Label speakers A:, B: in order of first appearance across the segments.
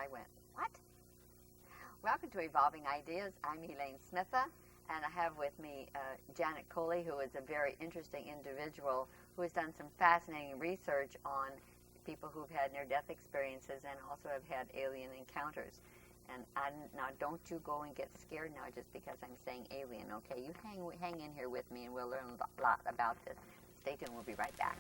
A: I went, what? Welcome to Evolving Ideas. I'm Elaine Smitha, and I have with me Janet Coley, who is a very interesting individual who has done some fascinating research on people who've had near-death experiences and also have had alien encounters. And now, don't you go and get scared now just because I'm saying alien, okay? You hang in here with me, and we'll learn a lot about this. Stay tuned. We'll be right back.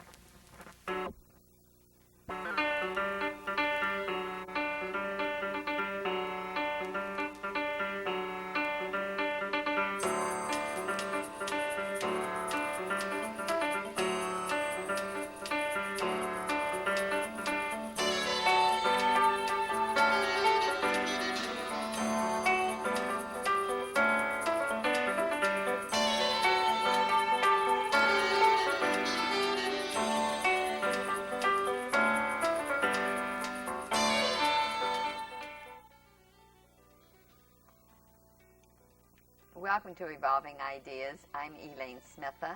A: Welcome to Evolving Ideas. I'm Elaine Smitha,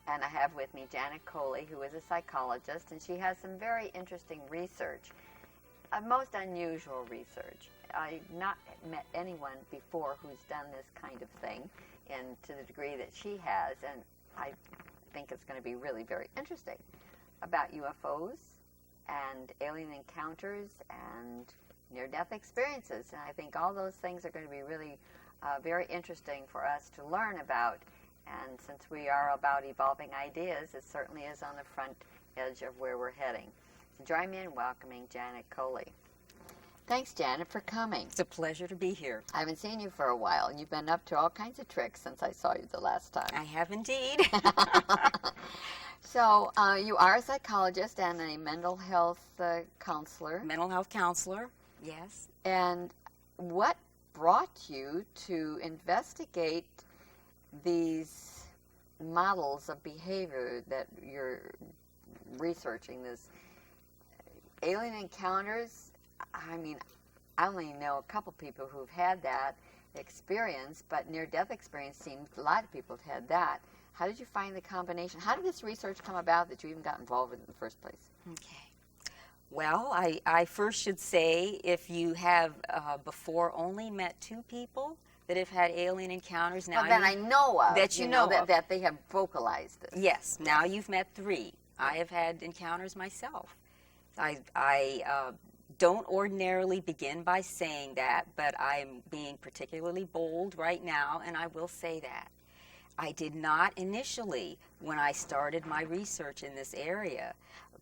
A: and I have with me Janet Coley, who is a psychologist, and she has some very interesting research, most unusual research. I've not met anyone before who's done this kind of thing, and to the degree that she has, and I think it's going to be really very interesting, about UFOs and alien encounters and near-death experiences. And I think all those things are going to be really very interesting for us to learn about. And since we are about evolving ideas, it certainly is on the front edge of where we're heading. So join me in welcoming Janet Coley. Thanks, Janet, for coming.
B: It's a pleasure to be here.
A: I haven't seen you for a while, and you've been up to all kinds of tricks since I saw you the last time.
B: I have indeed.
A: So you are a psychologist and a mental health counselor.
B: Mental health counselor, yes.
A: And what brought you to investigate these models of behavior that you're researching, this alien encounters? I mean, I only know a couple people who've had that experience, but near-death experience seems a lot of people have had that. How did you find the combination? How did this research come about that you even got involved with it in the first place?
B: Okay. Well, I first should say, if you have before only met two people that have had alien encounters, now
A: well, that I know of,
B: that you know of.
A: that they have vocalized this.
B: Yes. Now you've met three. I have had encounters myself. I don't ordinarily begin by saying that, but I am being particularly bold right now, and I will say that. I did not initially when I started my research in this area,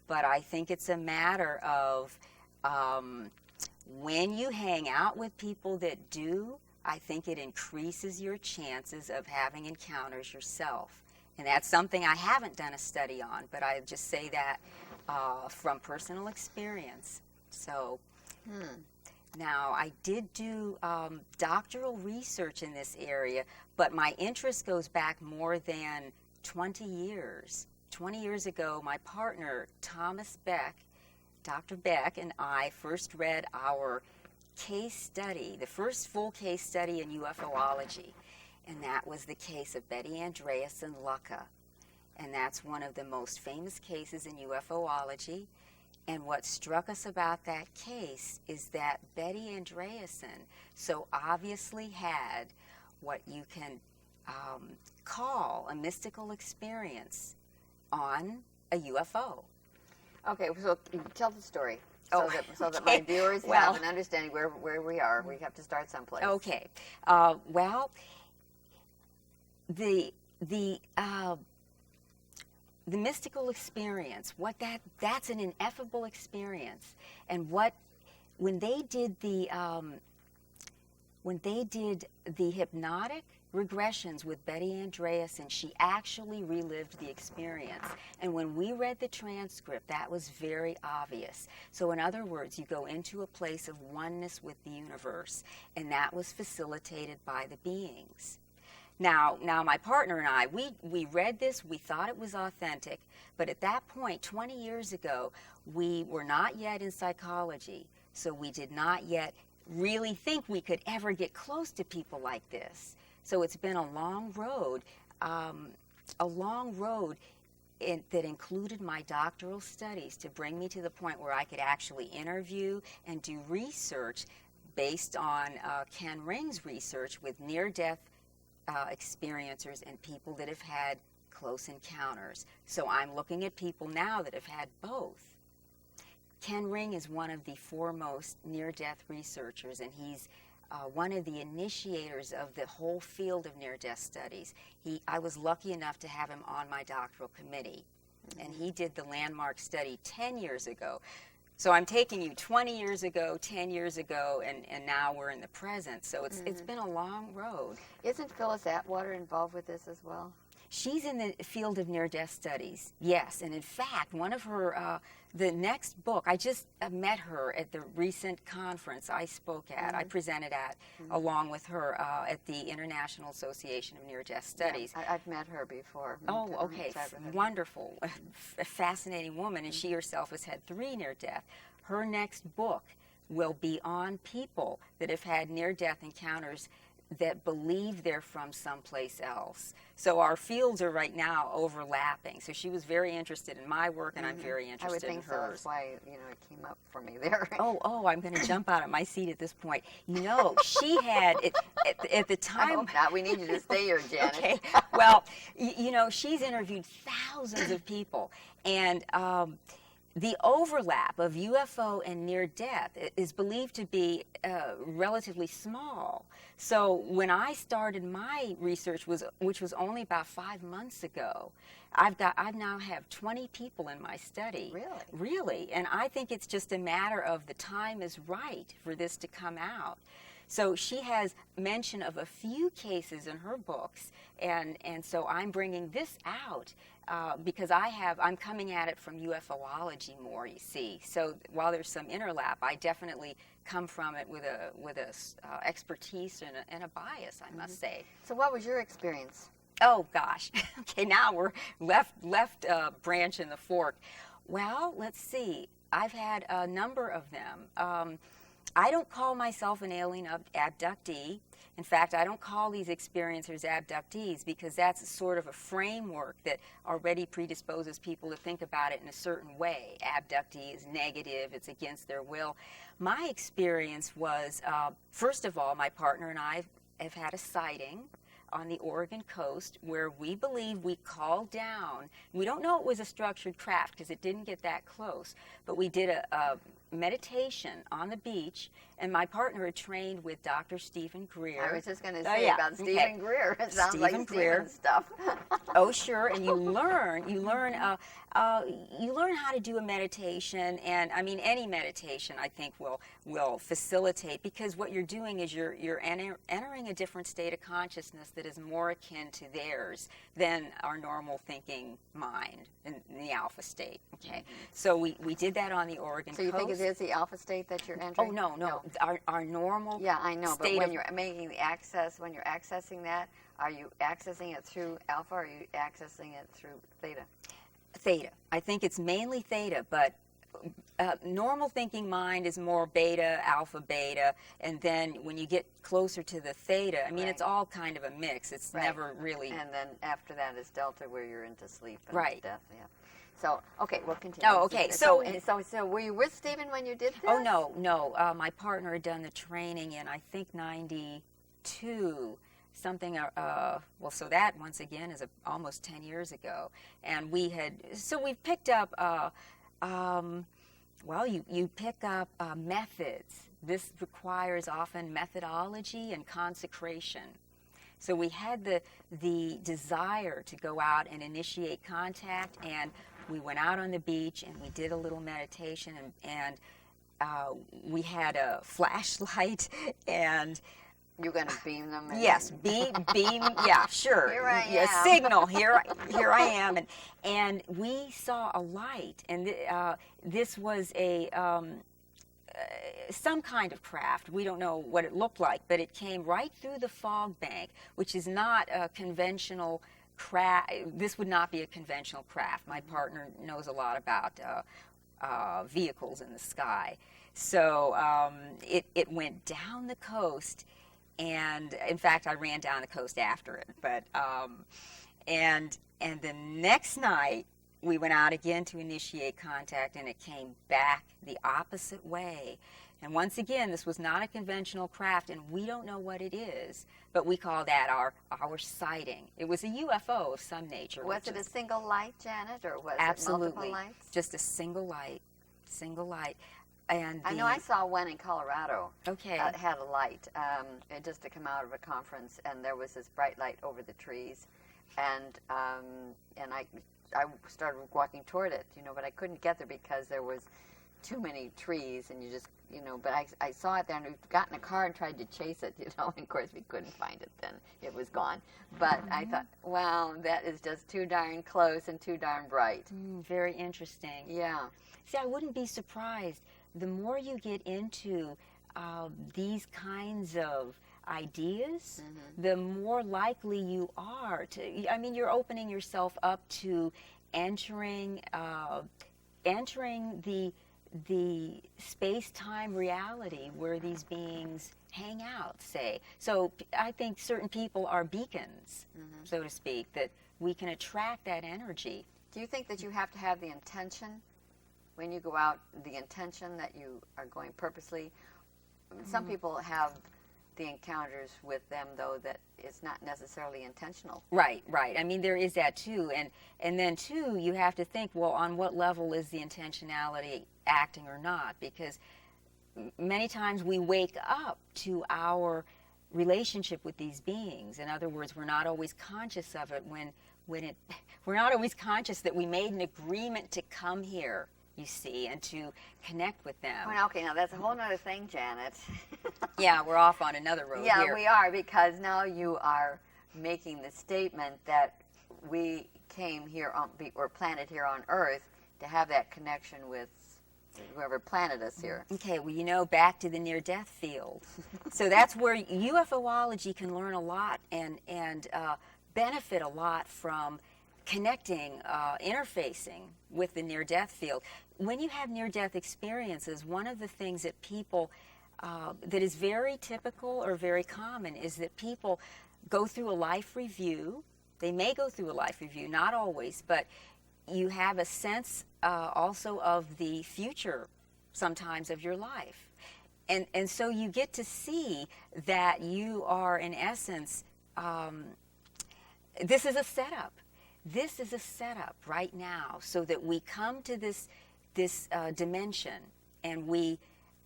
B: but I think it's a matter of when you hang out with people that do, I think it increases your chances of having encounters yourself. And that's something I haven't done a study on, but I just say that from personal experience. So now I did do doctoral research in this area, but my interest goes back more than 20 years. 20 years ago, my partner, Thomas Beck, Dr. Beck, and I first read our case study, the first full case study in UFOlogy, and that was the case of Betty Andreasson Lucca. And that's one of the most famous cases in UFOlogy. And what struck us about that case is that Betty Andreasson so obviously had what you can call a mystical experience on a UFO.
A: Okay, so tell the story
B: Oh,
A: so that
B: okay.
A: my viewers
B: Well,
A: have an understanding where we are. We have to start someplace.
B: Okay. Well, the mystical experience, that's an ineffable experience. And when they did the hypnotic regressions with Betty Andreasson, she actually relived the experience. And when we read the transcript, that was very obvious. So in other words, you go into a place of oneness with the universe, and that was facilitated by the beings. Now my partner and I, we read this, we thought it was authentic, but at that point, 20 years ago, we were not yet in psychology, so we did not yet really think we could ever get close to people like this. So it's been a long road that included my doctoral studies to bring me to the point where I could actually interview and do research based on Ken Ring's research with near-death experiencers and people that have had close encounters. So I'm looking at people now that have had both. Ken Ring is one of the foremost near-death researchers, and he's one of the initiators of the whole field of near-death studies. I was lucky enough to have him on my doctoral committee, and he did the landmark study 10 years ago. So I'm taking you 20 years ago, 10 years ago, and now we're in the present. So it's been a long road.
A: Isn't Phyllis Atwater involved with this as well?
B: She's in the field of near-death studies, yes. And in fact, one of her, the next book, I just met her at the recent conference I spoke at, I presented at, along with her at the International Association of Near-Death Studies.
A: Yeah, I've met her before.
B: Oh, okay, wonderful, a fascinating woman, and she herself has had 3 near-death. Her next book will be on people that have had near-death encounters that believe they're from someplace else. So our fields are right now overlapping. So she was very interested in my work, and I'm very interested in hers.
A: I would think so. That's why, it came up for me there.
B: I'm going to jump out of my seat at this point. She had, at the time...
A: I hope not. We need you to stay here, Janet.
B: Okay. Well, she's interviewed thousands of people, and the overlap of UFO and near-death is believed to be relatively small. So when I started my research, which was only about 5 months ago, I now have 20 people in my study.
A: Really?
B: Really, and I think it's just a matter of the time is right for this to come out. So she has mention of a few cases in her books, and so I'm bringing this out because I'm coming at it from UFOlogy more, you see. So while there's some interlap, I definitely come from it with a expertise and a bias, I must say.
A: So what was your experience?
B: Oh gosh, okay, now we're left branch in the fork. Well, let's see. I've had a number of them. I don't call myself an alien abductee. In fact, I don't call these experiencers abductees because that's sort of a framework that already predisposes people to think about it in a certain way. Abductee is negative, it's against their will. My experience was, first of all, my partner and I have had a sighting on the Oregon coast where we believe we called down. We don't know it was a structured craft because it didn't get that close, but we did a meditation on the beach, and my partner had trained with Dr. Stephen Greer.
A: I was just going to say about Stephen Greer. It sounds like Stephen stuff.
B: Oh, sure, and you learn how to do a meditation, and I mean any meditation I think will facilitate, because what you're doing is you're entering a different state of consciousness that is more akin to theirs than our normal thinking mind in the alpha state. Okay, so we did that on the Oregon coast.
A: So you think it is the alpha state that you're entering?
B: Oh no. Our normal
A: I know, but when you're making the access, when you're accessing that, are you accessing it through alpha, or are you accessing it through theta?
B: Theta. I think it's mainly theta, but normal thinking mind is more beta, alpha, beta, and then when you get closer to the theta, I mean, it's all kind of a mix. It's never really...
A: And then after that is delta, where you're into sleep and death. Yeah. So, okay, we'll continue.
B: Oh, okay.
A: So were you with Stephen when you did this?
B: Oh, no. My partner had done the training in, I think, 92, something, so that, once again, is almost 10 years ago. And we've picked up, you pick up methods. This requires often methodology and consecration. So we had the desire to go out and initiate contact, and we went out on the beach and we did a little meditation, and we had a flashlight, and
A: you're going to beam them?
B: Yes, beam, yeah, sure.
A: Here I am.
B: Yeah, signal, here I am. And we saw a light, and this was some kind of craft. We don't know what it looked like, but it came right through the fog bank, which is not a conventional craft. This would not be a conventional craft. My partner knows a lot about vehicles in the sky. So it went down the coast, and in fact, I ran down the coast after it. But and the next night, we went out again to initiate contact, and it came back the opposite way. And once again, this was not a conventional craft, and we don't know what it is, but we call that our sighting. It was a UFO of some nature.
A: Was it a single light, Janet, or was
B: absolutely
A: it multiple lights?
B: Just a single light. And
A: I know I saw one in Colorado.
B: Okay.
A: Had a light, just to come out of a conference, and there was this bright light over the trees, and I started walking toward it, but I couldn't get there because there was too many trees, and but I saw it there, and we got in a car and tried to chase it, and of course we couldn't find it then. It was gone. But I thought, wow, that is just too darn close and too darn bright.
B: Very interesting.
A: Yeah.
B: See, I wouldn't be surprised. The more you get into these kinds of ideas, the more likely you are to, you're opening yourself up to entering the space-time reality where these beings hang out, say. So I think certain people are beacons, so to speak, that we can attract that energy.
A: Do you think that you have to have the intention when you go out, the intention that you are going purposely? Some people have the encounters with them, though, that it's not necessarily intentional.
B: Right. There is that, too. And then, too, you have to think, well, on what level is the intentionality acting or not? Because many times we wake up to our relationship with these beings. In other words, we're not always conscious of it we're not always conscious that we made an agreement to come here, you see, and to connect with them.
A: Well, okay, now that's a whole other thing, Janet.
B: Yeah, we're off on another road
A: here.
B: Yeah,
A: we are, because now you are making the statement that we came here or planted here on Earth to have that connection with whoever planted us here.
B: Okay, well, back to the near-death field. So that's where UFOlogy can learn a lot and benefit a lot from connecting, interfacing with the near-death field. When you have near-death experiences, one of the things that people, that is very typical or very common, is that people go through a life review. They may go through a life review, not always, but you have a sense also of the future sometimes of your life. And so you get to see that you are, in essence, this is a setup. This is a setup right now so that we come to this dimension, and we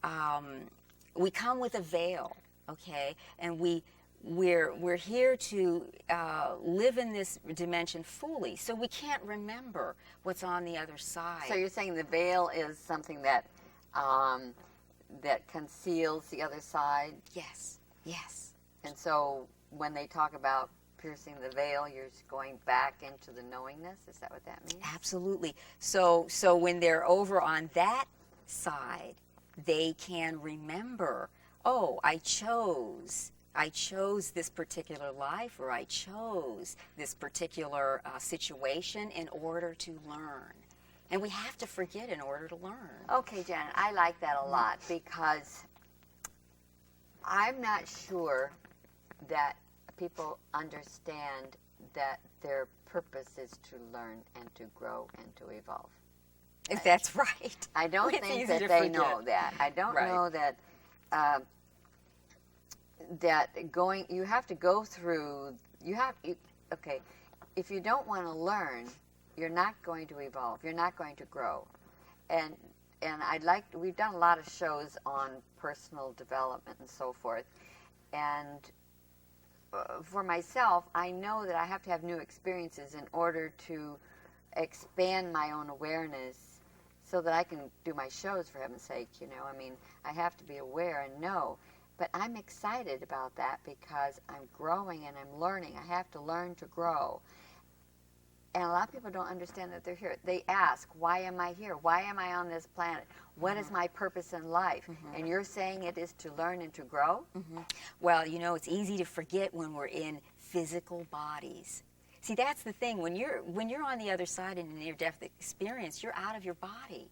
B: come with a veil, okay? And we're here to live in this dimension fully, so we can't remember what's on the other side.
A: So you're saying the veil is something that that conceals the other side?
B: Yes.
A: And so when they talk about piercing the veil, you're going back into the knowingness? Is that what that means?
B: Absolutely. So when they're over on that side, they can remember, oh, I chose this particular life, or I chose this particular situation in order to learn. And we have to forget in order to learn.
A: Okay, Janet, I like that a lot, because I'm not sure that people understand that their purpose is to learn and to grow and to evolve.
B: If that's right.
A: I don't think that they know that. I don't know that you have to go through, okay, if you don't want to learn, you're not going to evolve. You're not going to grow. And we've done a lot of shows on personal development and so forth. And for myself, I know that I have to have new experiences in order to expand my own awareness so that I can do my shows, for heaven's sake, I have to be aware and know. But I'm excited about that because I'm growing and I'm learning. I have to learn to grow. And a lot of people don't understand that they're here. They ask, why am I here? Why am I on this planet? What is my purpose in life? And you're saying it is to learn and to grow?
B: Well, it's easy to forget when we're in physical bodies. See, that's the thing. When you're on the other side in a near-death experience, you're out of your body.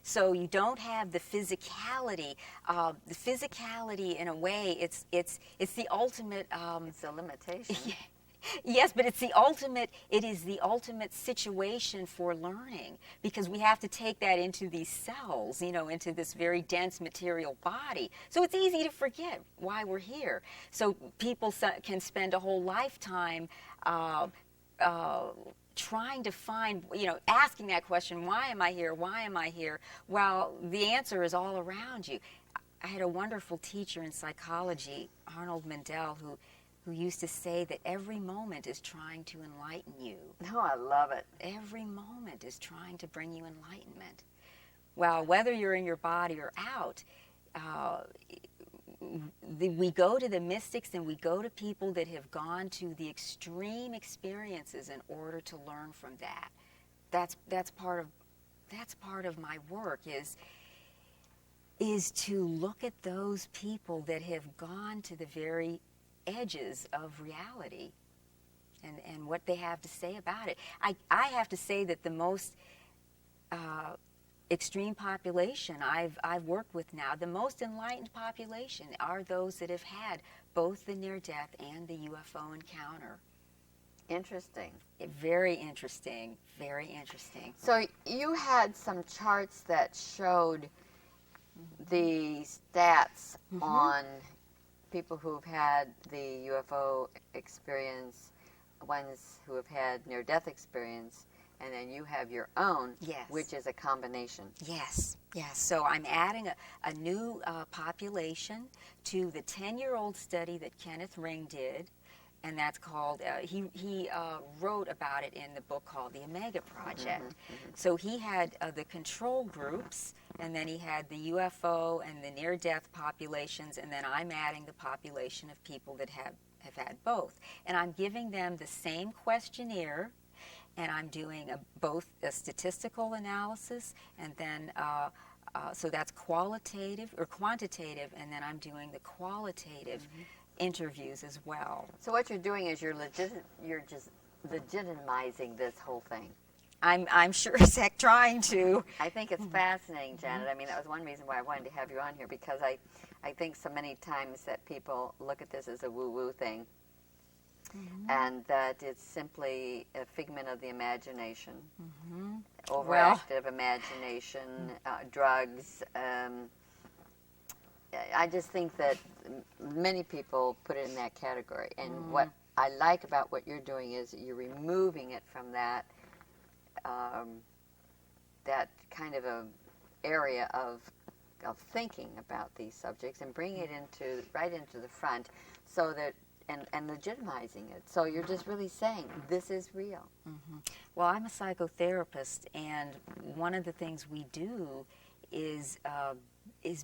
B: So you don't have the physicality. The physicality, in a way, it's the ultimate.
A: It's a limitation.
B: Yes, but it is the ultimate situation for learning, because we have to take that into these cells, into this very dense material body. So it's easy to forget why we're here. So people can spend a whole lifetime trying to find, asking that question, why am I here? Why am I here? Well, the answer is all around you. I had a wonderful teacher in psychology, Arnold Mindell, who used to say that every moment is trying to enlighten you.
A: No, I love it.
B: Every moment is trying to bring you enlightenment. Well, whether you're in your body or out, we go to the mystics and we go to people that have gone to the extreme experiences in order to learn from that. That's part of my work is to look at those people that have gone to the very edges of reality and what they have to say about it. I have to say that the most extreme population I've worked with now, the most enlightened population, are those that have had both the near-death and the UFO encounter.
A: Interesting.
B: Very interesting, very interesting.
A: So you had some charts that showed the stats on people who've had the UFO experience, ones who have had near-death experience, and then you have your own,
B: yes,
A: which is a combination.
B: Yes, yes. So I'm adding a new population to the 10-year-old study that Kenneth Ring did, and that's called, he wrote about it in the book called The Omega Project. So he had the control groups, and then he had the UFO and the near-death populations, and then I'm adding the population of people that have had both. And I'm giving them the same questionnaire, and I'm doing both a statistical analysis, and then so that's qualitative or quantitative, and then I'm doing the qualitative interviews as well.
A: So what you're doing is you're just legitimizing this whole thing.
B: I'm sure as heck trying to.
A: I think it's fascinating, Janet. I mean, that was one reason why I wanted to have you on here, because I think so many times that people look at this as a woo-woo thing, and that it's simply a figment of the imagination, overactive imagination, drugs. I just think that many people put it in that category. And what I like about what you're doing is you're removing it from that that kind of a area of thinking about these subjects and bringing it right into the front, so that and legitimizing it. So you're just really saying this is real.
B: Well, I'm a psychotherapist, and one of the things we do is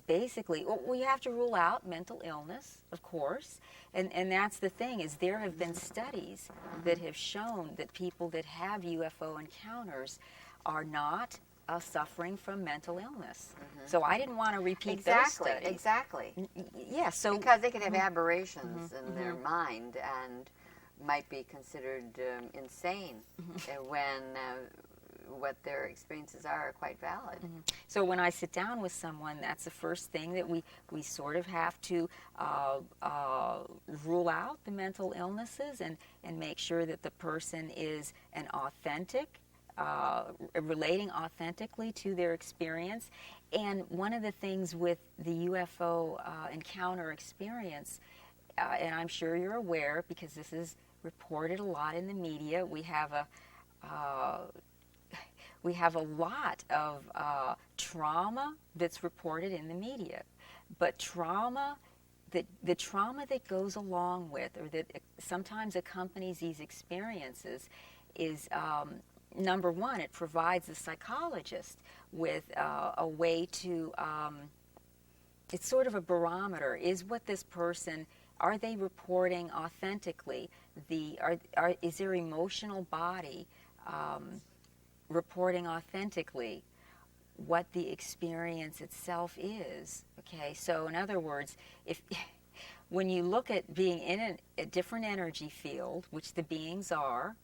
B: basically, we have to rule out mental illness, of course, and that's the thing, is there have been studies that have shown that people that have UFO encounters are not suffering from mental illness. So I didn't want to repeat those studies.
A: Exactly.
B: Yeah, so
A: because they could have aberrations in their mind and might be considered insane when what their experiences are quite valid.
B: So when I sit down with someone, that's the first thing that we sort of have to rule out the mental illnesses and make sure that the person is an authentic, relating authentically to their experience. And one of the things with the UFO encounter experience, and I'm sure you're aware because this is reported a lot in the media, we have a lot of trauma that's reported in the media, but the trauma that goes along with, or that sometimes accompanies these experiences, is number one, it provides the psychologist with a way to, it's sort of a barometer. Is what this person, are they reporting authentically? Is their emotional body reporting authentically what the experience itself is? Okay, so in other words, when you look at being in a different energy field, which the beings are,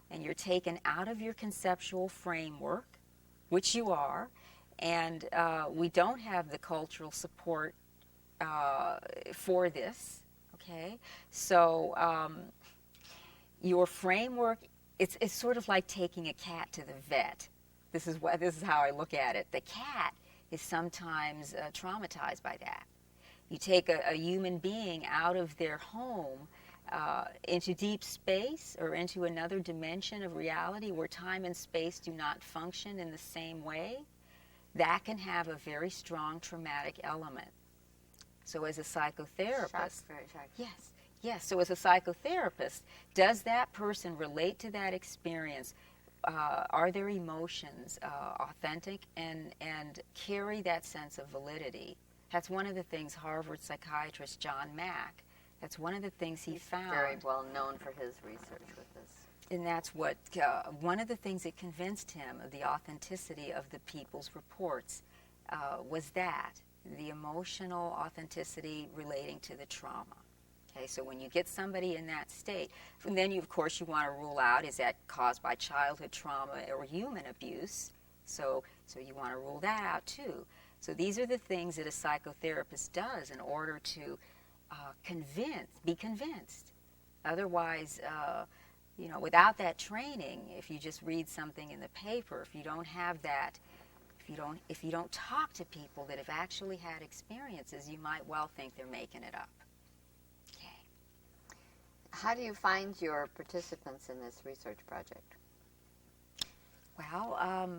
B: and you're taken out of your conceptual framework, which you are, and we don't have the cultural support for this, okay? So your framework, it's sort of like taking a cat to the vet. This is how I look at it. The cat is sometimes traumatized by that. You take a human being out of their home into deep space or into another dimension of reality where time and space do not function in the same way. That can have a very strong traumatic element. So as a psychotherapist,
A: Very shocking.
B: yes, yes. So as a psychotherapist, does that person relate to that experience? Are their emotions authentic and carry that sense of validity? That's one of the things Harvard psychiatrist John Mack, that's one of the things he found.
A: Very well known for his research with this.
B: And that's what, one of the things that convinced him of the authenticity of the people's reports was that, the emotional authenticity relating to the trauma. Okay, so when you get somebody in that state, and then of course you want to rule out, is that caused by childhood trauma or human abuse? So you want to rule that out too. So these are the things that a psychotherapist does in order to be convinced. Otherwise, without that training, if you just read something in the paper, if you don't have that, if you don't talk to people that have actually had experiences, you might well think they're making it up. Okay.
A: How do you find your participants in this research project?
B: Well,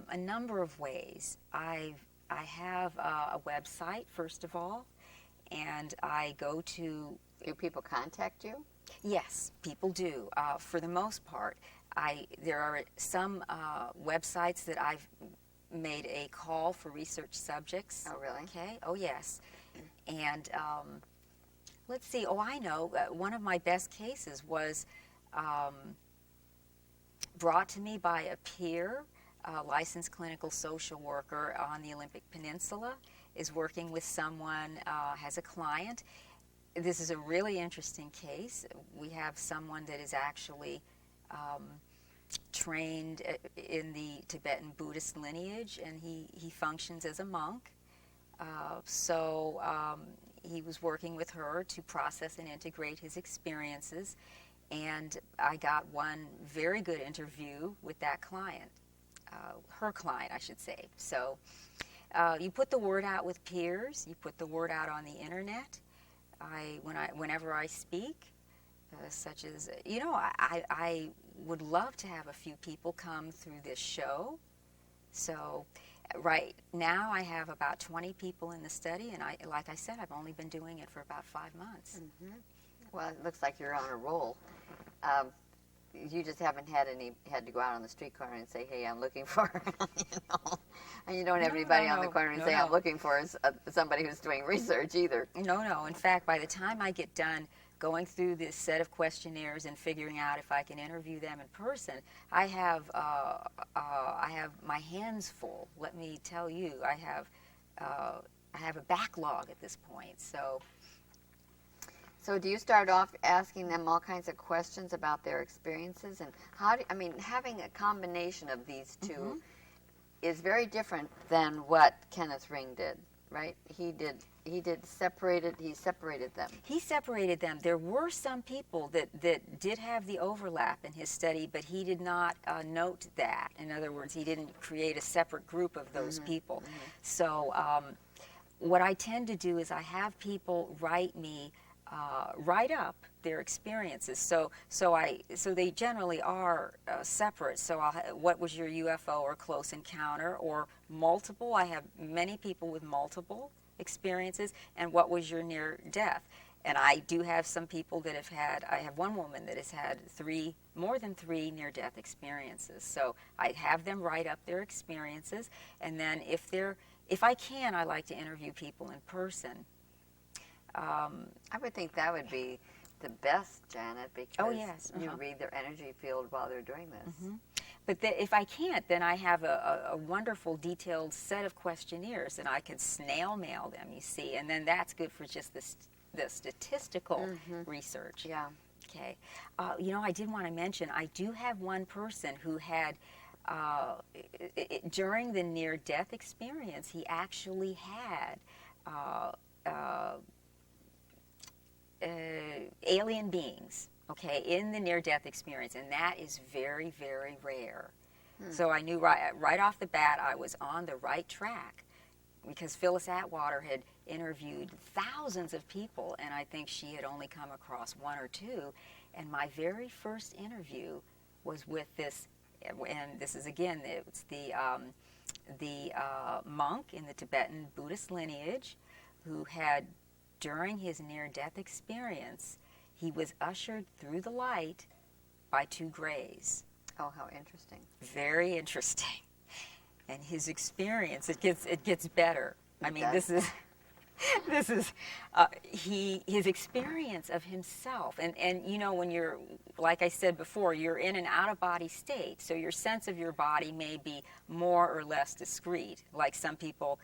B: a number of ways. I have a website, first of all, and I go to...
A: Do people contact you?
B: Yes, people do. For the most part, there are some websites that I've made a call for research subjects.
A: Oh, really?
B: Okay. Oh, yes. And let's see. Oh, I know. One of my best cases was brought to me by a peer, a licensed clinical social worker on the Olympic Peninsula, is working with someone, has a client. This is a really interesting case. We have someone that is actually trained in the Tibetan Buddhist lineage, and he functions as a monk. He was working with her to process and integrate his experiences, and I got one very good interview with that client, her client, I should say. So you put the word out with peers, you put the word out on the internet. Whenever I speak, such as, I would love to have a few people come through this show. So right now I have about 20 people in the study, and like I said, I've only been doing it for about 5 months.
A: Mm-hmm. Well, it looks like you're on a roll. You just haven't had to go out on the street corner and say, hey, I'm looking for, and you don't have anybody on the corner and say, I'm looking for somebody who's doing research either.
B: No. In fact, by the time I get done going through this set of questionnaires and figuring out if I can interview them in person, I have my hands full. Let me tell you, I have a backlog at this point.
A: So do you start off asking them all kinds of questions about their experiences, and having a combination of these two
B: Mm-hmm.
A: is very different than what Kenneth Ring did, right? He separated them.
B: He separated them. There were some people that did have the overlap in his study, but he did not note that. In other words, he didn't create a separate group of those people. Mm-hmm. So what I tend to do is I have people write up their experiences. So they generally are separate. So what was your UFO or close encounter or multiple? I have many people with multiple experiences. And what was your near death? And I do have some people that I have one woman that has had more than 3 near-death experiences. So I have them write up their experiences, and then if I can, I like to interview people in person.
A: I would think that would be the best, Janet, because you read their energy field while they're doing this.
B: Mm-hmm. But if I can't, then I have a wonderful detailed set of questionnaires, and I can snail mail them, you see, and then that's good for just the statistical research.
A: Yeah.
B: Okay. I did want to mention, I do have one person who had, during the near-death experience, he actually had alien beings okay, in the near-death experience, and that is very, very rare. So I knew right off the bat I was on the right track, because Phyllis Atwater had interviewed thousands of people, and I think she had only come across one or two. And my very first interview was with this, and this is again, it's the monk in the Tibetan Buddhist lineage who had, during his near-death experience, he was ushered through the light by two grays.
A: Oh, how interesting.
B: Very interesting. And his experience, it gets better. I mean,
A: does.
B: this is his experience of himself. And you know, when you're, like I said before, you're in an out-of-body state, so your sense of your body may be more or less discrete. Like some people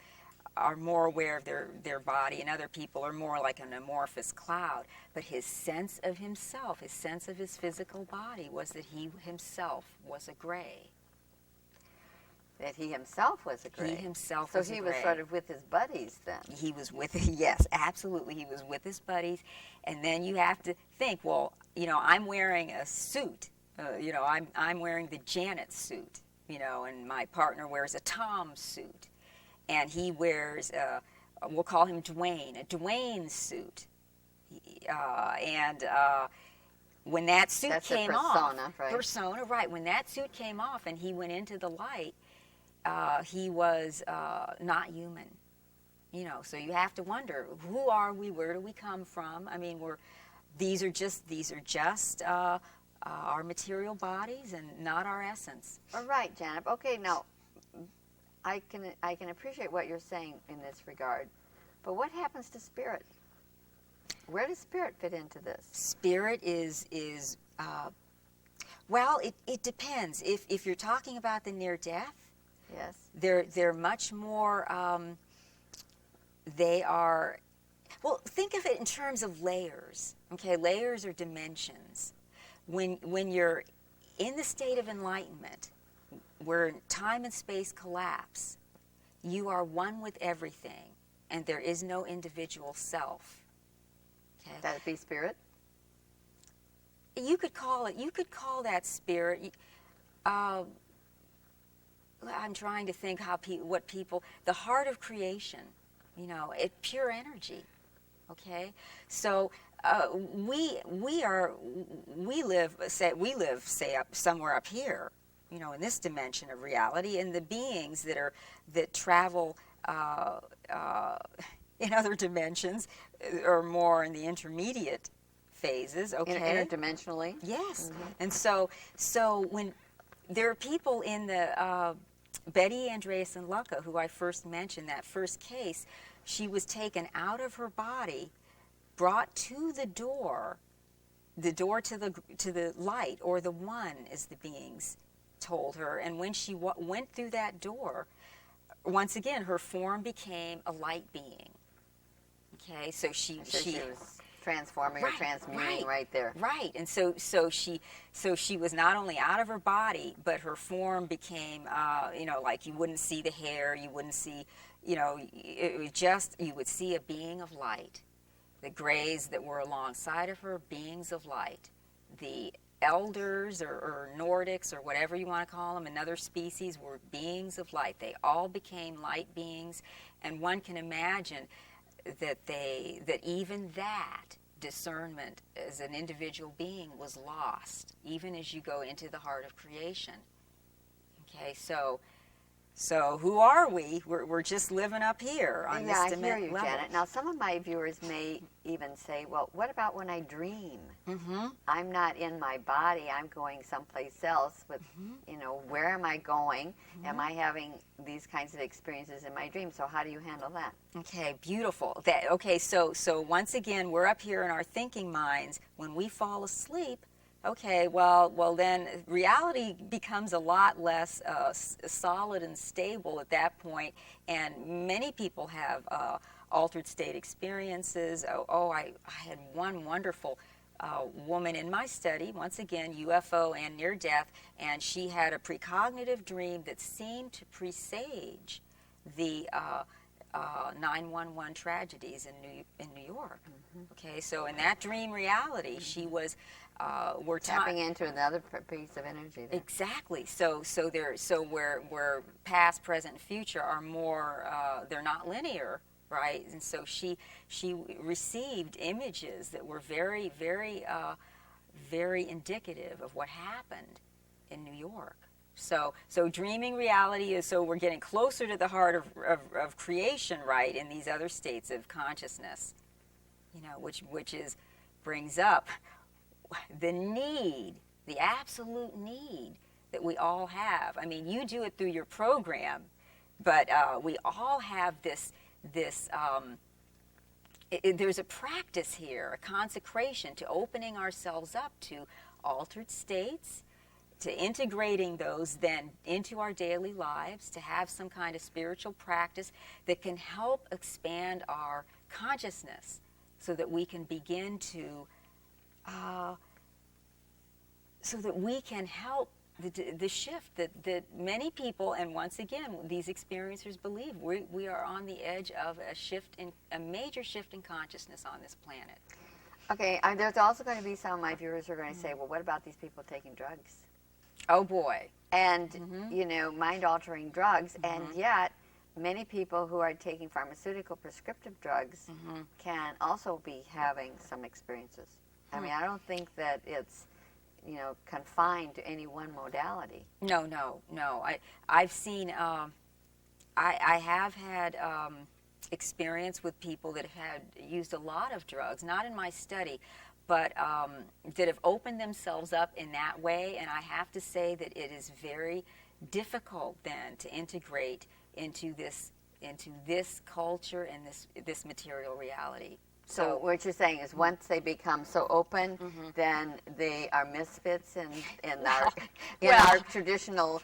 B: are more aware of their body, and other people are more like an amorphous cloud. But his sense of himself, his sense of his physical body, was that he himself was a gray.
A: That he himself was a gray.
B: He himself
A: so
B: was a
A: he
B: gray.
A: was sort of with his buddies then.
B: He was with, yes, absolutely. He was with his buddies. And then you have to think, well, you know, I'm wearing a suit. You know, I'm wearing the Janet suit, you know, and my partner wears a Tom suit. And he wears, we'll call him Dwayne, a Dwayne suit. When that suit
A: That's
B: came
A: a persona,
B: off,
A: right?
B: Persona, right. When that suit came off and he went into the light, he was not human. You know, so you have to wonder, who are we? Where do we come from? I mean, these are just our material bodies and not our essence.
A: All right, Janet. Okay, now I can appreciate what you're saying in this regard, but what happens to spirit? Where does spirit fit into this?
B: Spirit is well, it depends. If you're talking about the near death,
A: Yes.
B: they're much more. They are. Well, think of it in terms of layers. Okay, layers are dimensions. When you're in the state of enlightenment, where time and space collapse, you are one with everything, and there is no individual self. Okay?
A: That'd be spirit?
B: You could call that spirit. I'm trying to think what people, the heart of creation, you know, pure energy. Okay, so we live somewhere up here, you know, in this dimension of reality, and the beings that travel in other dimensions are more in the intermediate phases. Okay,
A: Interdimensionally.
B: Yes, and so when there are people in the Betty Andreasen Lucca, who I first mentioned, that first case, she was taken out of her body, brought to the door to the light, or the one, as the beings told her. And when she went through that door, once again, her form became a light being. Okay, so she
A: was transforming or transmuting right there.
B: Right, and so she was not only out of her body, but her form became, you know, like you wouldn't see the hair, you wouldn't see, you know, it was just, you would see a being of light. The grays that were alongside of her, beings of light. The elders or Nordics or whatever you want to call them, another species, were beings of light. They all became light beings, and one can imagine that even that discernment as an individual being was lost, even as you go into the heart of creation. Okay, so who are we? We're just living up here on this
A: I hear you,
B: level.
A: Janet. Now, some of my viewers may even say, well, what about when I dream?
B: Mm-hmm.
A: I'm not in my body. I'm going someplace else. With, you know, where am I going? Am I having these kinds of experiences in my dream? So how do you handle that?
B: Okay, beautiful. So once again, we're up here in our thinking minds. When we fall asleep, okay, well then reality becomes a lot less solid and stable at that point, and many people have altered state experiences. I had one wonderful woman in my study, once again, UFO and near death, and she had a precognitive dream that seemed to presage the 9/11 tragedies in New York. Okay, so in that dream reality, she was we're
A: tapping into another piece of energy there.
B: Exactly. So where past, present, and future are more they're not linear, right? And so she received images that were very very indicative of what happened in New York. So dreaming reality is, so we're getting closer to the heart of creation, right, in these other states of consciousness, which brings up the need, the absolute need that we all have. I mean, you do it through your program, but we all have this there's a practice here, a consecration to opening ourselves up to altered states, to integrating those then into our daily lives, to have some kind of spiritual practice that can help expand our consciousness so that we can begin to, so that we can help the shift that many people, and once again, these experiencers believe we are on the edge of a major shift in consciousness on this planet.
A: Okay, there's also going to be some of my viewers who are going to say, well, what about these people taking drugs?
B: Oh boy.
A: And, mind-altering drugs, and yet many people who are taking pharmaceutical prescriptive drugs can also be having some experiences. I mean, I don't think that it's, confined to any one modality.
B: No. I've seen, I have had experience with people that have used a lot of drugs, not in my study, but that have opened themselves up in that way, and I have to say that it is very difficult then to integrate into this culture and this material reality.
A: So what you're saying is once they become so open, then they are misfits in our traditional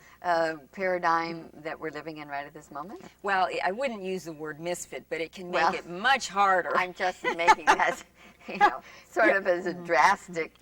A: paradigm that we're living in right at this moment?
B: Well, I wouldn't use the word misfit, but it can make it much harder.
A: I'm just making that, sort of as a drastic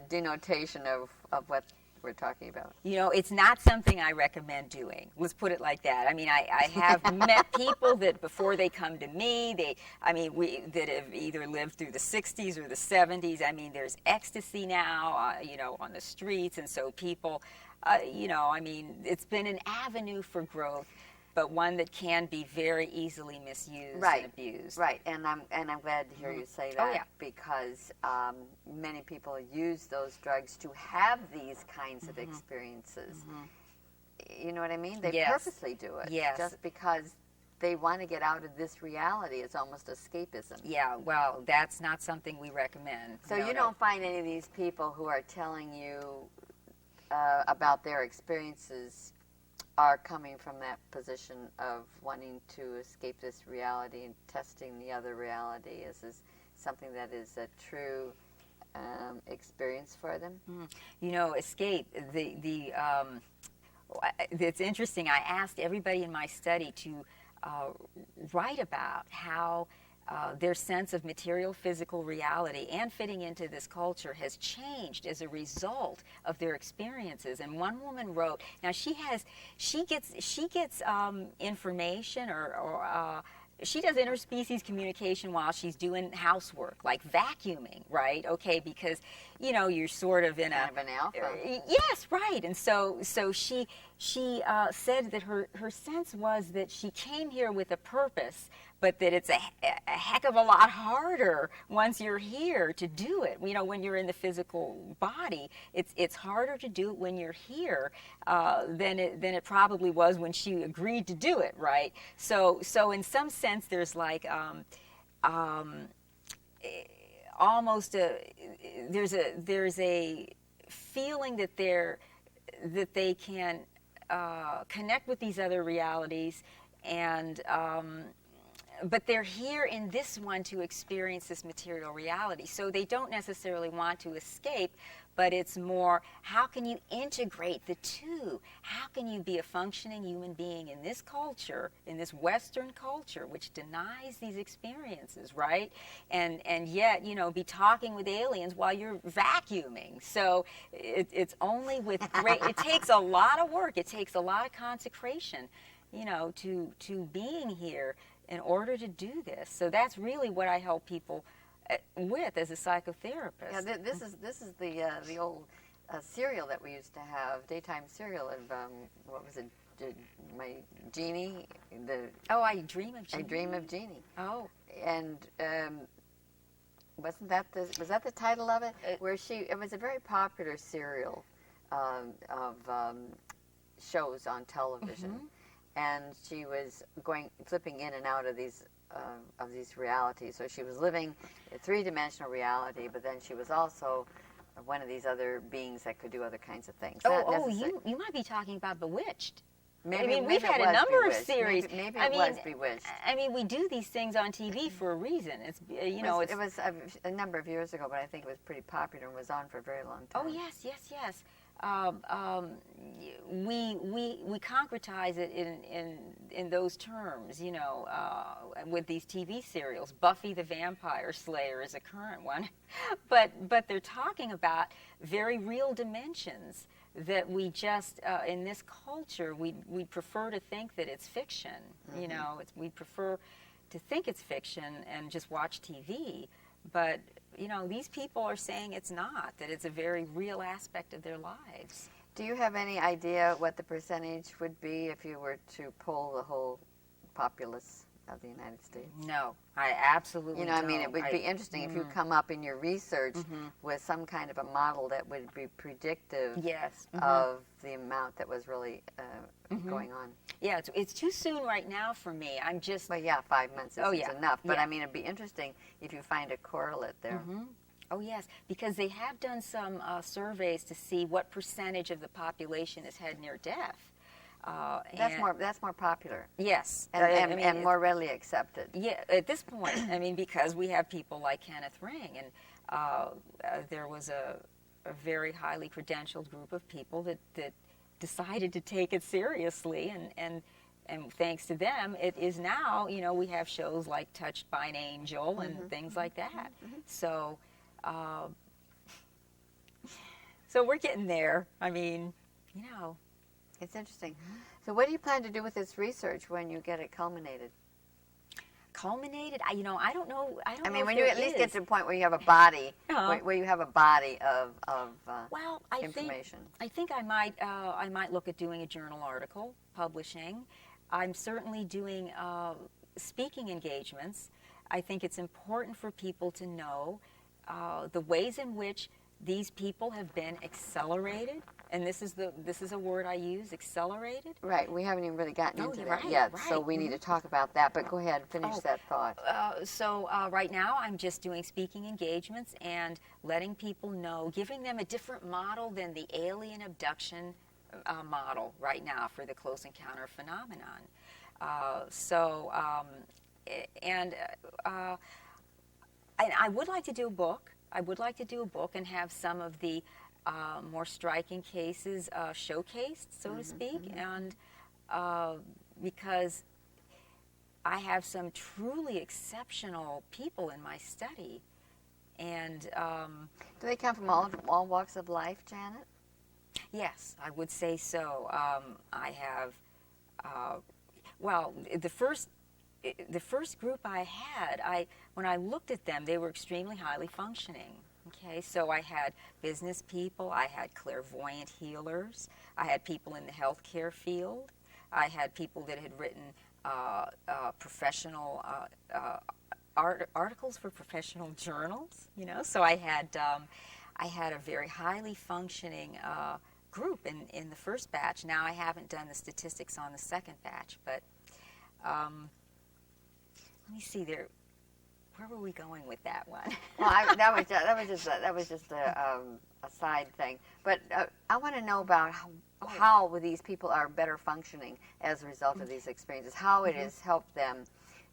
A: denotation of what we're talking about.
B: It's not something I recommend doing. Let's put it like that. I mean, I have met people that before they come to me, that have either lived through the 60s or the 70s. I mean, there's ecstasy now, on the streets, and so people, it's been an avenue for growth, but one that can be very easily misused and abused.
A: Right, and I'm glad to hear you say that, because many people use those drugs to have these kinds of experiences. You know what I mean? They purposely do it, just because they want to get out of this reality. It's almost escapism.
B: Yeah, well, that's not something we recommend.
A: So you don't find any of these people who are telling you about their experiences are coming from that position of wanting to escape this reality and testing the other reality. Is this something that is a true experience for them?
B: Escape. It's interesting. I asked everybody in my study to write about how their sense of material physical reality and fitting into this culture has changed as a result of their experiences. And one woman wrote, now she gets information or she does interspecies communication while she's doing housework, like vacuuming, right? Okay, because you're sort of in
A: kind of an alpha.
B: Yes, right. And so she said that her sense was that she came here with a purpose, but that it's a heck of a lot harder once you're here to do it. When you're in the physical body, it's harder to do it when you're here than it probably was when she agreed to do it, right? So in some sense, there's like almost there's a feeling that they can connect with these other realities, and but they're here in this one to experience this material reality. So they don't necessarily want to escape, but it's more, how can you integrate the two? How can you be a functioning human being in this culture, in this Western culture, which denies these experiences, right? And yet, be talking with aliens while you're vacuuming. So it's only with great, it takes a lot of work, it takes a lot of consecration, to being here. in order to do this. So that's really what I help people with as a psychotherapist.
A: Yeah, this is the old cereal that we used to have, daytime cereal of what was it? My Jeannie.
B: I Dream of Jeannie.
A: I Dream of Jeannie.
B: Oh,
A: and was that the title of it? Where it was a very popular serial of shows on television, and she was flipping in and out of these realities. So she was living a three-dimensional reality, but then she was also one of these other beings that could do other kinds of things.
B: You might be talking about Bewitched.
A: Maybe
B: we've had a number of series.
A: Maybe it was Bewitched.
B: I mean, we do these things on TV for a reason. It
A: was a number of years ago, but I think it was pretty popular and was on for a very long time.
B: Oh yes. We concretize it in those terms, with these TV serials. Buffy the Vampire Slayer is a current one, but they're talking about very real dimensions that we just in this culture we prefer to think that it's fiction. We prefer to think it's fiction and just watch TV, but these people are saying it's not, that it's a very real aspect of their lives.
A: Do you have any idea what the percentage would be if you were to poll the whole populace of the United States?
B: No, I absolutely don't.
A: I mean, it would be interesting if you come up in your research with some kind of a model that would be predictive of the amount that was really going on.
B: Yeah, it's too soon right now for me. I'm just...
A: Well, yeah, 5 months isn't enough. But, I mean, it'd be interesting if you find a correlate there.
B: Oh, yes, because they have done some surveys to see what percentage of the population has had near death.
A: That's more popular.
B: Yes.
A: And more readily accepted.
B: Yeah, at this point, I mean, because we have people like Kenneth Ring, and there was a very highly credentialed group of people that decided to take it seriously, and thanks to them, it is now, we have shows like Touched by an Angel and things like that. So we're getting there. I mean,
A: It's interesting. So what do you plan to do with this research when you get it culminated?
B: Culminated? I don't know.
A: I mean, when you at least get to the point where you have a body, where you have a body of information.
B: I think I might look at doing a journal article, publishing. I'm certainly doing speaking engagements. I think it's important for people to know the ways in which these people have been accelerated, and this is a word I use, accelerated.
A: Right. We haven't even really gotten into that yet,
B: right.
A: So we need to talk about that. But go ahead, finish that thought.
B: So right now I'm just doing speaking engagements and letting people know, giving them a different model than the alien abduction model right now for the close encounter phenomenon. And I would like to do a book. I would like to do a book and have some of the more striking cases showcased, so to speak, and because I have some truly exceptional people in my study. And
A: do they come from all walks of life, Janet?
B: Yes, I would say so. I have, the first group I had, when I looked at them, they were extremely highly functioning. Okay, so I had business people, I had clairvoyant healers, I had people in the healthcare field, I had people that had written professional articles for professional journals. So I had a very highly functioning group in the first batch. Now I haven't done the statistics on the second batch, but let me see there. Where were we going with that one?
A: Well, that was just a side thing. But I want to know about how these people are better functioning as a result of these experiences. How it has helped them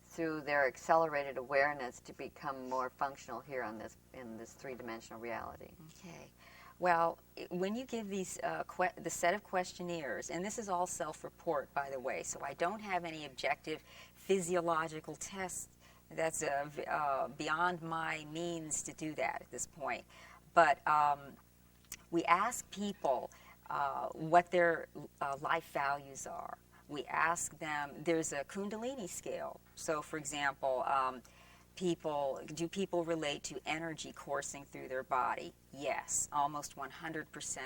A: through their accelerated awareness to become more functional here in this three-dimensional reality.
B: Okay. Well, when you give these the set of questionnaires, and this is all self-report, by the way, so I don't have any objective physiological tests. That's beyond my means to do that at this point. But we ask people what their life values are, we ask them, there's a Kundalini scale. So, for example, do people relate to energy coursing through their body? Yes, almost 100%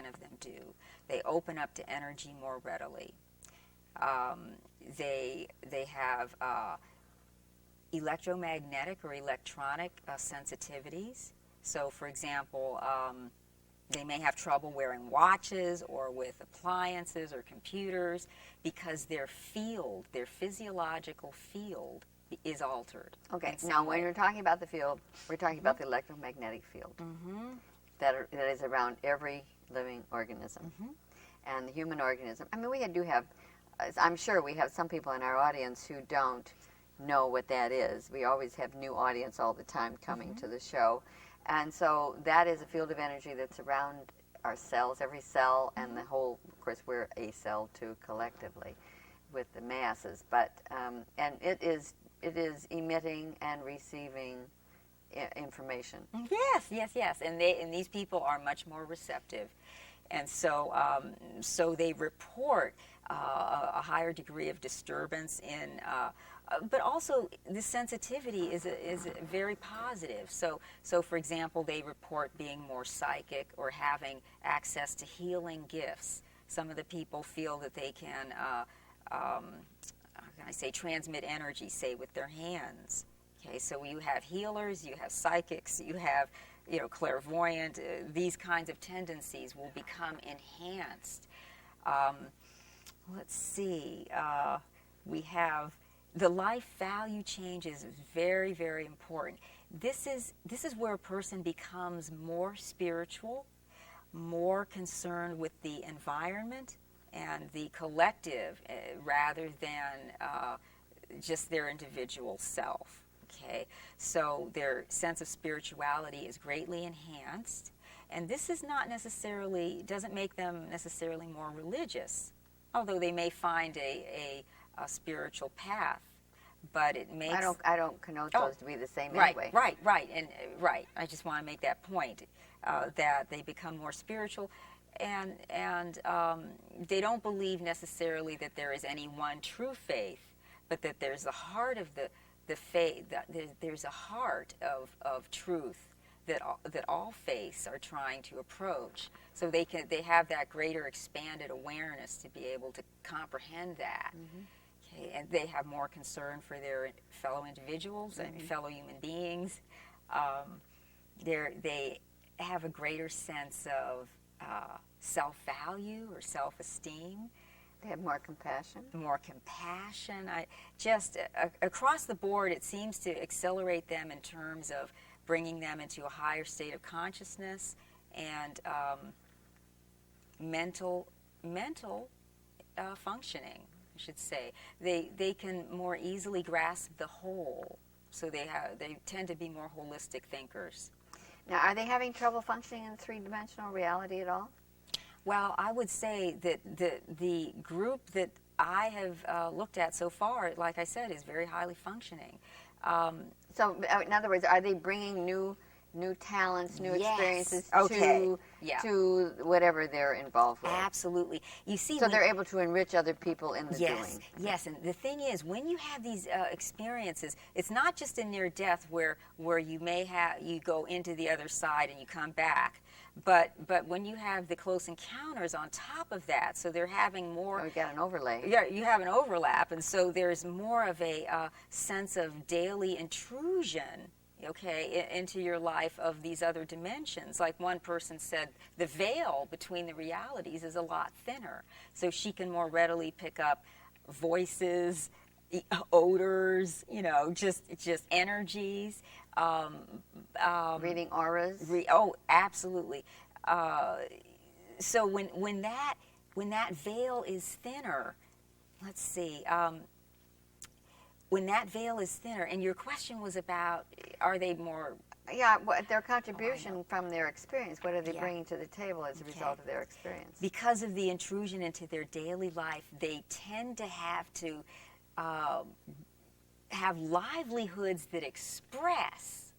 B: of them do. They open up to energy more readily. They have electromagnetic or electronic sensitivities. So, for example, they may have trouble wearing watches or with appliances or computers because their field, their physiological field, is altered.
A: Okay, now when you're talking about the field, we're talking about the electromagnetic field that is around every living organism. And the human organism, I mean, we do have, I'm sure we have some people in our audience who don't know what that is. We always have new audience all the time coming to the show. And so that is a field of energy that's around our cells, every cell, and the whole, of course, we're a cell too collectively with the masses. But, and it is emitting and receiving information.
B: Yes. And these people are much more receptive. And so, so they report a higher degree of disturbance in, but also the sensitivity is very positive. So for example, they report being more psychic or having access to healing gifts. Some of the people feel that they can, how can I say, transmit energy, say, with their hands. Okay, so you have healers, you have psychics, you have, clairvoyant. These kinds of tendencies will become enhanced. Let's see. We have the life value change is very, very important. This is where a person becomes more spiritual, more concerned with the environment and the collective rather than just their individual self. Okay, so their sense of spirituality is greatly enhanced, and this is not necessarily, doesn't make them necessarily more religious, although they may find a spiritual path, but it makes...
A: I don't connote those to be the same anyway.
B: Right. I just want to make that point, that they become more spiritual, and they don't believe necessarily that there is any one true faith, but that there's the heart of the faith, that there's a heart of truth that all faiths are trying to approach. So they have that greater expanded awareness to be able to comprehend that. Okay, and they have more concern for their fellow individuals and fellow human beings. They have a greater sense of self-value or self-esteem.
A: They have more compassion.
B: Across the board, it seems to accelerate them in terms of bringing them into a higher state of consciousness and mental functioning, I should say. They can more easily grasp the whole, so they tend to be more holistic thinkers.
A: Now, are they having trouble functioning in three-dimensional reality at all?
B: Well, I would say that the group that I have looked at so far, like I said, is very highly functioning.
A: So, in other words, are they bringing new talents, new experiences to whatever they're involved with?
B: Absolutely. You see,
A: so they're able to enrich other people in the doing.
B: Yes, and the thing is, when you have these experiences, it's not just a near death where you go into the other side and you come back. But when you have the close encounters on top of that, so they're having more...
A: Oh, you got an overlay.
B: Yeah, you have an overlap, and so there's more of a sense of daily intrusion, okay, into your life of these other dimensions. Like one person said, the veil between the realities is a lot thinner, so she can more readily pick up voices, odors, just energies.
A: Reading auras.
B: Absolutely. So when that veil is thinner, let's see. When that veil is thinner, and your question was about, are they more?
A: Yeah, their contribution from their experience. What are they bringing to the table as a result of their experience?
B: Because of the intrusion into their daily life, they tend to have livelihoods that express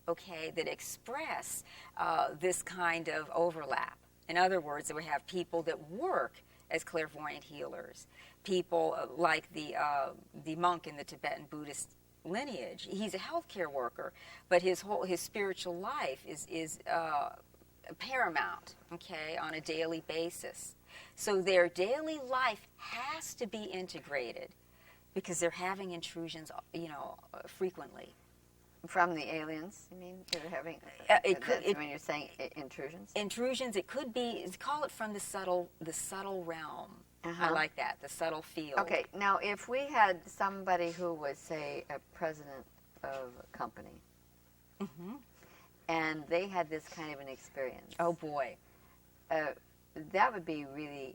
B: this kind of overlap. In other words, we have people that work as clairvoyant healers. People like the monk in the Tibetan Buddhist lineage. He's a healthcare worker, but his spiritual life is paramount, okay, on a daily basis. So their daily life has to be integrated because they're having intrusions, frequently.
A: From the aliens, you mean? They're having, when you're saying intrusions?
B: Intrusions, it could be, call it from the subtle realm. I like that, the subtle field.
A: Okay, now if we had somebody who was, say, a president of a company, and they had this kind of an experience.
B: Oh, boy.
A: That would be really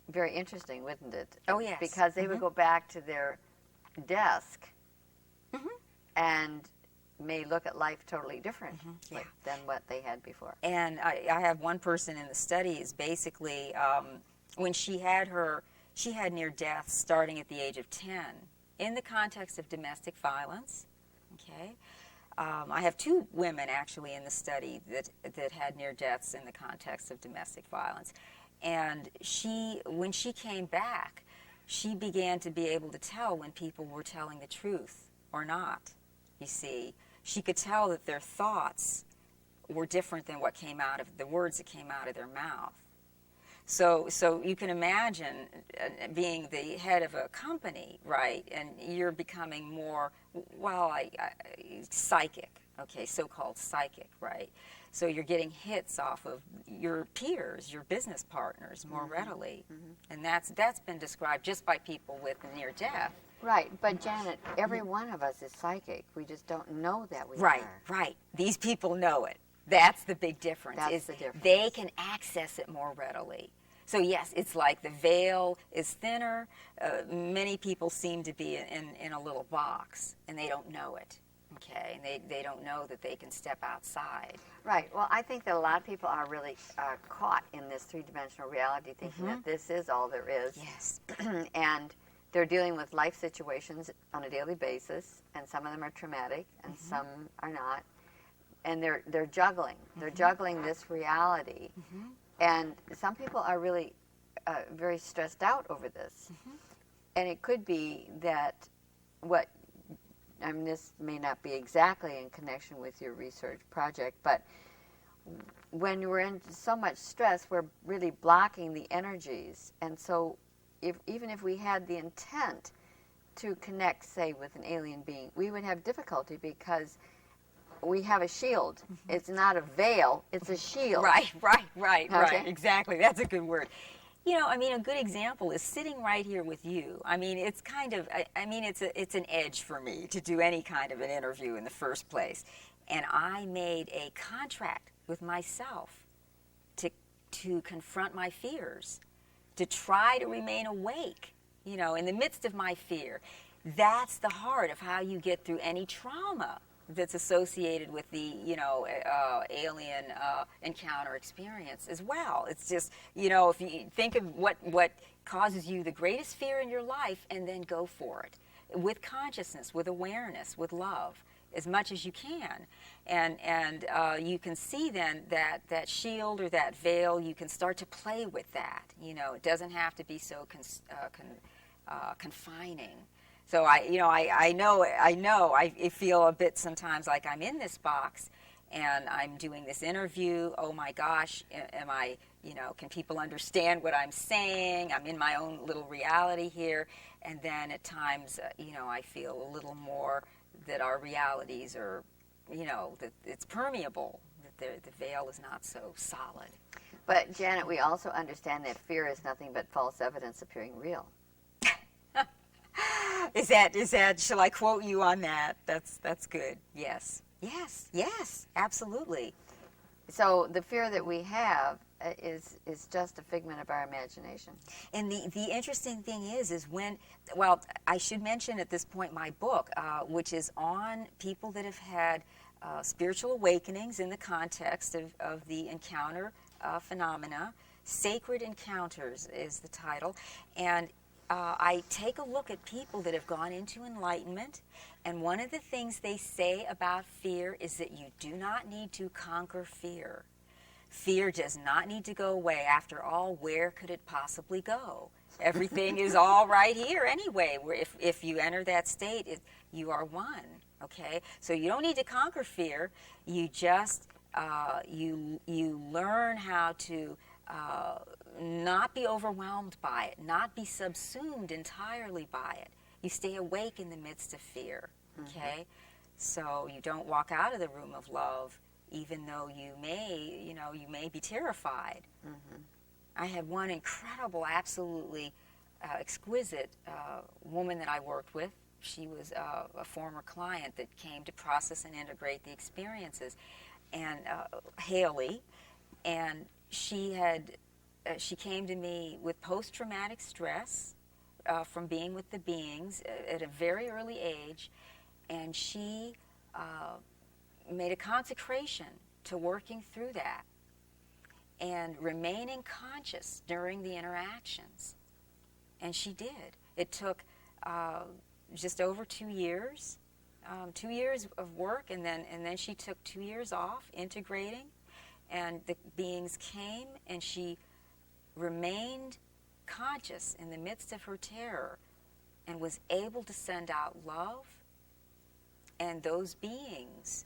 A: very interesting, wouldn't it?
B: Oh, yes.
A: Because they would go back to their desk and may look at life totally different than what they had before.
B: And I have one person in the study is basically, when she had near death starting at the age of 10 in the context of domestic violence, okay? I have 2 women actually in the study that had near deaths in the context of domestic violence. And when she came back, she began to be able to tell when people were telling the truth or not, you see. She could tell that their thoughts were different than what came out of the words that came out of their mouth. So you can imagine being the head of a company, right, and you're becoming more, psychic, okay, so-called psychic, right? So you're getting hits off of your peers, your business partners more readily. And that's been described just by people with near death.
A: Right, but Janet, every one of us is psychic. We just don't know that we
B: are. Right. These people know it. That's the big difference.
A: That's the difference.
B: They can access it more readily. So yes, it's like the veil is thinner. Many people seem to be in a little box, and they don't know it. Okay, and they don't know that they can step outside.
A: Right. Well, I think that a lot of people are really caught in this three-dimensional reality, thinking that this is all there is.
B: Yes.
A: And they're dealing with life situations on a daily basis, and some of them are traumatic, and some are not. And they're juggling. They're juggling this reality. And some people are really very stressed out over this. And it could be that this may not be exactly in connection with your research project, but when we're in so much stress, we're really blocking the energies. And so even if we had the intent to connect, say, with an alien being, we would have difficulty because we have a shield. It's not a veil, it's a shield.
B: Right. Exactly. That's a good word. A good example is sitting right here with you. It's kind of, it's an edge for me to do any kind of an interview in the first place. And I made a contract with myself to confront my fears, to try to remain awake, in the midst of my fear. That's the heart of how you get through any trauma that's associated with the, alien encounter experience as well. It's just, if you think of what causes you the greatest fear in your life, and then go for it with consciousness, with awareness, with love, as much as you can. And you can see then that shield or that veil, you can start to play with that. It doesn't have to be so confining. So I know I feel a bit sometimes like I'm in this box and I'm doing this interview. Oh my gosh, am I, can people understand what I'm saying? I'm in my own little reality here. And then at times, I feel a little more that our realities are, that it's permeable, that the veil is not so solid.
A: But Janet, we also understand that fear is nothing but false evidence appearing real.
B: Is that, shall I quote you on that? That's good. Yes, absolutely.
A: So the fear that we have is just a figment of our imagination.
B: And the interesting thing is when, I should mention at this point my book, which is on people that have had spiritual awakenings in the context of the encounter phenomena. Sacred Encounters is the title. And I take a look at people that have gone into enlightenment, and one of the things they say about fear is that you do not need to conquer fear. Fear does not need to go away. After all, where could it possibly go? Everything is all right here anyway. Where if you enter that state, you are one. Okay, so you don't need to conquer fear. You just you learn how to not be overwhelmed by it, not be subsumed entirely by it. You stay awake in the midst of fear. Okay, so you don't walk out of the room of love, even though you may be terrified. I had one incredible, absolutely exquisite woman that I worked with. She was a former client that came to process and integrate the experiences, and Haley, and she came to me with post-traumatic stress from being with the beings at a very early age, and she made a consecration to working through that and remaining conscious during the interactions. And she did. It took just over 2 years, 2 years of work, and then she took 2 years off integrating, and the beings came, and she remained conscious in the midst of her terror and was able to send out love, and those beings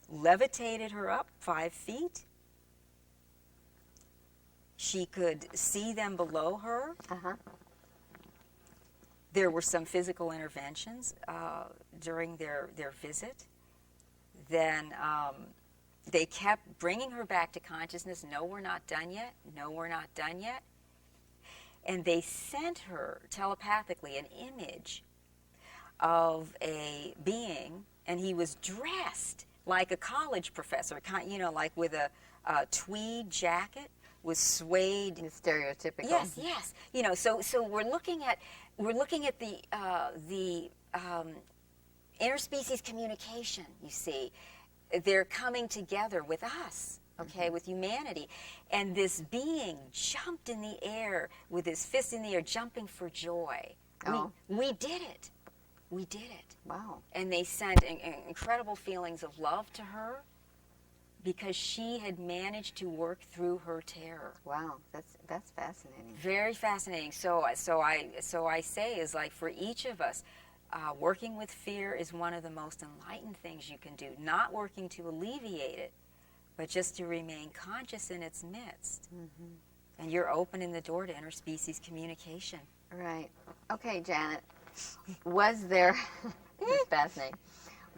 B: levitated her up 5 feet. She could see them below her. There were some physical interventions during their visit. Then they kept bringing her back to consciousness. No, we're not done yet. No, we're not done yet. And they sent her telepathically an image of a being, and he was dressed like a college professor, like with a tweed jacket with suede.
A: Stereotypical.
B: Yes, yes. So we're looking at the interspecies communication. You see, they're coming together with us. Okay, with humanity, and this being jumped in the air with his fist in the air, jumping for joy. We did it. We did it.
A: Wow.
B: And they sent incredible feelings of love to her because she had managed to work through her terror.
A: Wow, that's fascinating.
B: Very fascinating. So I say is like for each of us, working with fear is one of the most enlightened things you can do. Not working to alleviate it, but just to remain conscious in its midst. And you're opening the door to interspecies communication.
A: Right. Okay, Janet. Was there, this is fascinating,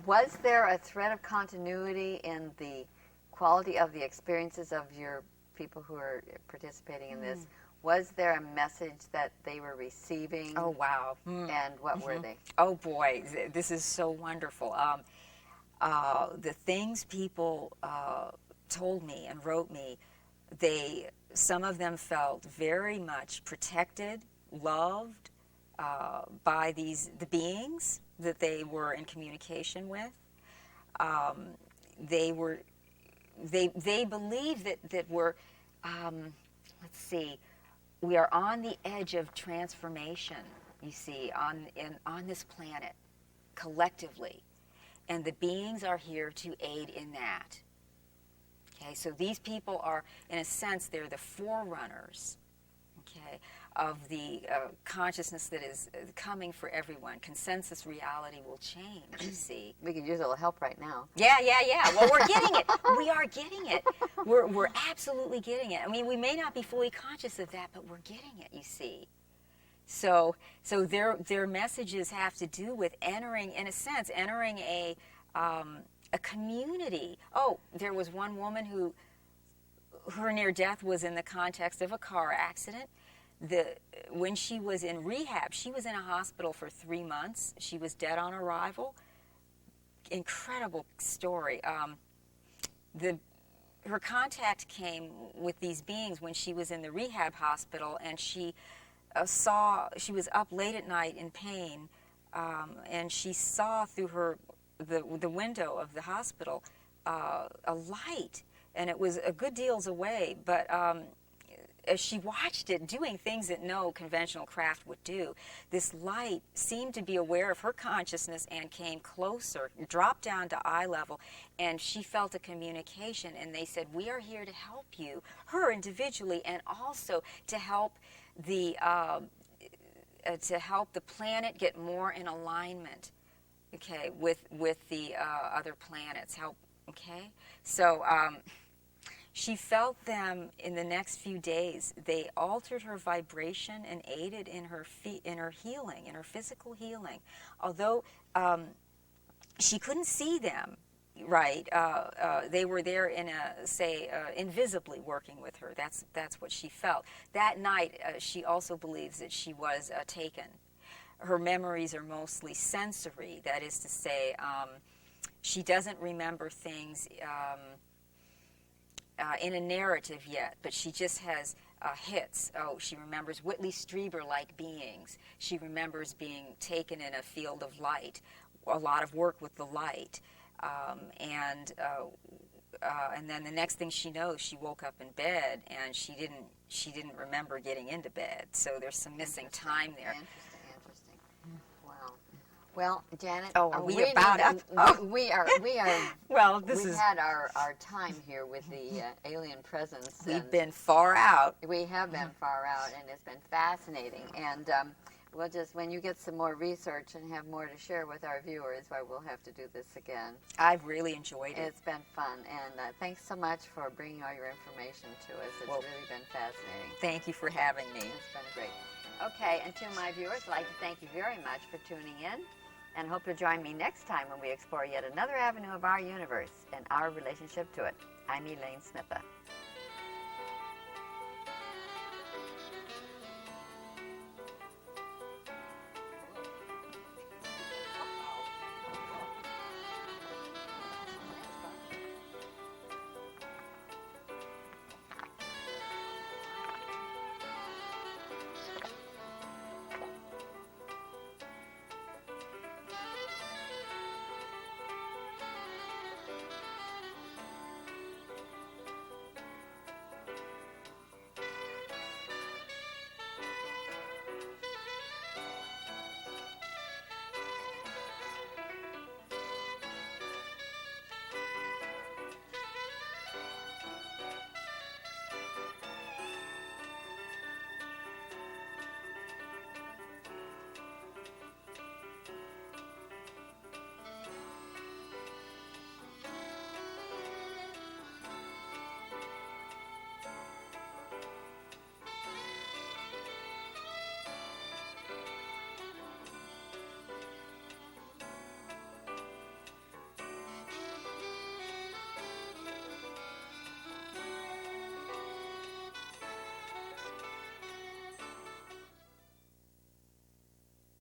A: was there a thread of continuity in the quality of the experiences of your people who are participating in this? Was there a message that they were receiving?
B: Oh, wow.
A: And what were they?
B: Oh, boy, this is so wonderful. The things people told me and wrote me, some of them felt very much protected, loved, by the beings that they were in communication with. They believed that we're, let's see, we are on the edge of transformation, you see, on this planet, collectively. And the beings are here to aid in that. Okay, so these people are, in a sense, they're the forerunners, okay, of the consciousness that is coming for everyone. Consensus reality will change, you see.
A: We could use a little help right now.
B: Yeah. Well, we're getting it. We are getting it. We're absolutely getting it. I mean, we may not be fully conscious of that, but we're getting it, you see. So their messages have to do with entering a community. Oh, there was one woman who, her near death was in the context of a car accident. When she was in rehab, she was in a hospital for 3 months. She was dead on arrival. Incredible story. Her contact came with these beings when she was in the rehab hospital, and she was up late at night in pain, and she saw through the window of the hospital a light, and it was a good deals away, but as she watched it doing things that no conventional craft would do, this light seemed to be aware of her consciousness and came closer, dropped down to eye level, and she felt a communication, and they said, we are here to help you, her individually, and also to help the planet get more in alignment, okay, with the other planets. Okay, so she felt them in the next few days. They altered her vibration and aided in her healing, in her physical healing. Although she couldn't see them, right? They were there in invisibly working with her. That's what she felt. That night, she also believes that she was taken. Her memories are mostly sensory. That is to say, she doesn't remember things in a narrative yet, but she just has hits. Oh, she remembers Whitley Strieber-like beings. She remembers being taken in a field of light, a lot of work with the light. And then the next thing she knows, she woke up in bed, and she didn't remember getting into bed. So there's some missing time there.
A: Interesting. Wow. Well, Janet,
B: Oh, are we about up?
A: We are.
B: Well,
A: we've had our time here with the alien presence.
B: We've been far out.
A: We have been far out, and it's been fascinating. And we'll just, when you get some more research and have more to share with our viewers, we'll have to do this again.
B: I've really enjoyed it.
A: It's been fun, and thanks so much for bringing all your information to us. It's really been fascinating.
B: Thank you for having me.
A: It's been great. Okay, and to my viewers, I'd like to thank you very much for tuning in, and hope you'll join me next time when we explore yet another avenue of our universe and our relationship to it. I'm Elaine Smitha.